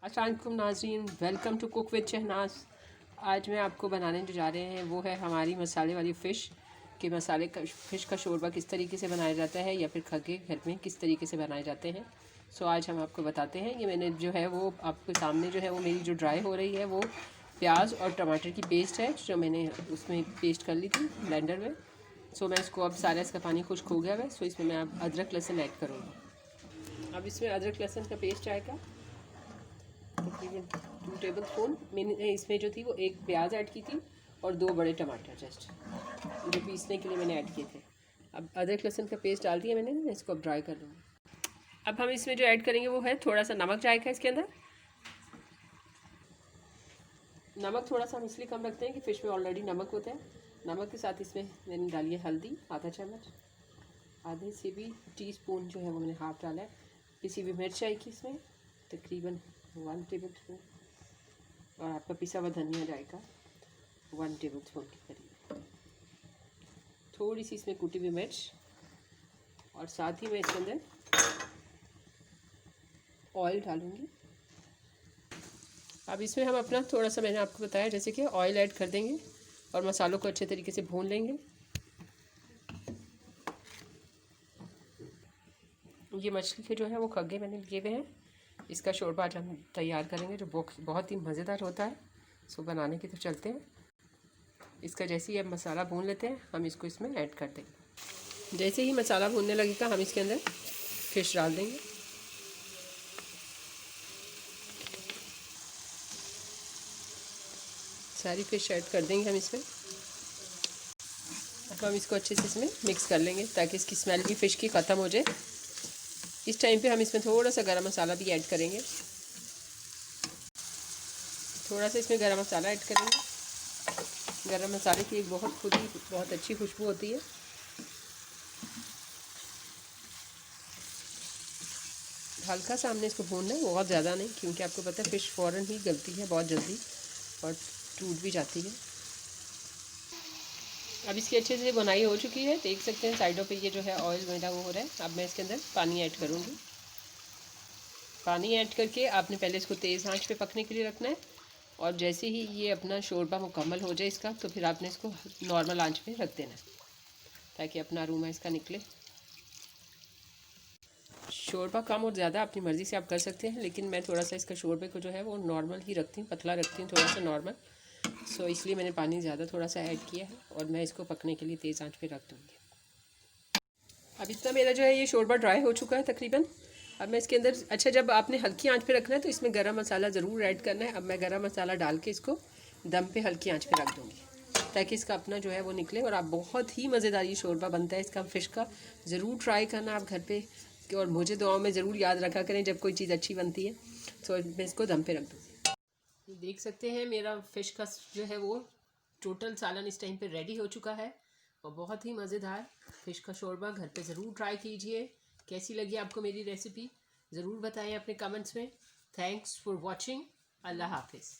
अस्सलाम वालेकुम नाज़रीन, welcome to cook with Shahnaz. आज मैं आपको बनाने जो जा रहे हैं वो है हमारी मसाले वाली फ़िश कि फ़िश का शोरबा किस तरीके से बनाया जाता है या फिर खगे घर में किस तरीके से बनाए जाते हैं। सो आज हम आपको बताते हैं। ये मैंने जो है वो आपके सामने जो है वो मेरी जो ड्राई हो रही है वो प्याज और टमाटर की पेस्ट है जो मैंने उसमें पेस्ट कर ली थी ब्लेंडर में। सो मैं इसको अब सारा इसका पानी खुश्क हो गया है। सो इसमें मैं अब अदरक लहसुन ऐड करूँगी। अब इसमें अदरक लहसुन का पेस्ट आएगा तकरीबन 2 टेबल स्पून। मैंने इसमें जो थी वो एक प्याज ऐड की थी और 2 बड़े टमाटर जस्ट जो पीसने के लिए मैंने ऐड किए थे। अब अदरक लहसुन का पेस्ट डाल दिया मैंने, इसको अब ड्राई कर लूँगी। अब हम इसमें जो ऐड करेंगे वो है थोड़ा सा नमक जाएगा इसके अंदर। नमक थोड़ा सा हम इसलिए कम रखते हैं कि फ़िश में ऑलरेडी नमक होता है। नमक के साथ इसमें मैंने डाली है हल्दी आधा चम्मच, आधे से भी टीस्पून जो है वो मैंने हाफ डाला है। पिसी हुई मिर्च आएगी इसमें तकरीबन 1 टेबल स्पून, और आपका पिसा हुआ धनिया जाएगा 1 टेबल स्पून के करीब। थोड़ी सी इसमें कुटी हुई मिर्च, और साथ ही मैं इसके अंदर ऑयल डालूँगी। अब इसमें हम अपना थोड़ा सा मैंने आपको बताया जैसे कि ऑयल ऐड कर देंगे और मसालों को अच्छे तरीके से भून लेंगे। ये मछली के जो है वो खग्गे मैंने लिए हुए हैं। इसका शोरबा आज हम तैयार करेंगे जो बहुत ही मज़ेदार होता है। सो बनाने की तो चलते हैं। इसका जैसे ही अब मसाला भून लेते हैं हम इसको इसमें ऐड कर देंगे। जैसे ही मसाला भूनने लगेगा हम इसके अंदर फ़िश डाल देंगे। सारी फ़िश ऐड कर देंगे हम इसमें। अब हम इसको अच्छे से इसमें मिक्स कर लेंगे ताकि इसकी स्मेल भी फ़िश की ख़त्म हो जाए। इस टाइम पे हम इसमें थोड़ा सा गरम मसाला भी ऐड करेंगे। थोड़ा सा इसमें गरम मसाला ऐड करेंगे। गरम मसाले की एक बहुत अच्छी खुशबू होती है। हल्का सा हमने इसको भूनना है, बहुत ज़्यादा नहीं, क्योंकि आपको पता है फ़िश फ़ौरन ही गलती है बहुत जल्दी और टूट भी जाती है। अब इसकी अच्छे से बुनाई हो चुकी है, देख सकते हैं साइडों पे ये जो है ऑयल मेरा वो हो रहा है। अब मैं इसके अंदर पानी ऐड करूँगी। पानी ऐड करके आपने पहले इसको तेज़ आंच पे पकने के लिए रखना है, और जैसे ही ये अपना शोरबा मुकम्मल हो जाए इसका तो फिर आपने इसको नॉर्मल आंच पे रख देना है ताकि अपना अरोमा इसका निकले। शोरबा कम और ज़्यादा अपनी मर्ज़ी से आप कर सकते हैं, लेकिन मैं थोड़ा सा इसका शोरबे को जो है वो नॉर्मल ही रखती हूँ, पतला रखती हूँ थोड़ा सा नॉर्मल। सो इसलिए मैंने पानी ज़्यादा थोड़ा सा ऐड किया है और मैं इसको पकने के लिए तेज़ आंच पे रख दूँगी। अब इतना मेरा जो है ये शोरबा ड्राई हो चुका है तकरीबन। अब मैं इसके अंदर जब आपने हल्की आंच पे रखना है तो इसमें गरम मसाला ज़रूर ऐड करना है। अब मैं गरम मसाला डाल के इसको दम पे हल्की आंच पे रख दूँगी ताकि इसका अपना जो है वो निकले। और आप बहुत ही मज़ेदार ये शोरबा बनता है इसका फ़िश का। ज़रूर ट्राई करना आप घर पे, और मुझे दुआओं में ज़रूर याद रखा करें जब कोई चीज़ अच्छी बनती है। तो मैं इसको दम पे रख दूँगी। देख सकते हैं मेरा फ़िश का जो है वो टोटल सालन इस टाइम पे रेडी हो चुका है, और बहुत ही मज़ेदार फ़िश का शोरबा घर पे ज़रूर ट्राई कीजिए। कैसी लगी आपको मेरी रेसिपी ज़रूर बताएं अपने कमेंट्स में। Thanks for watching. अल्लाह हाफिज़।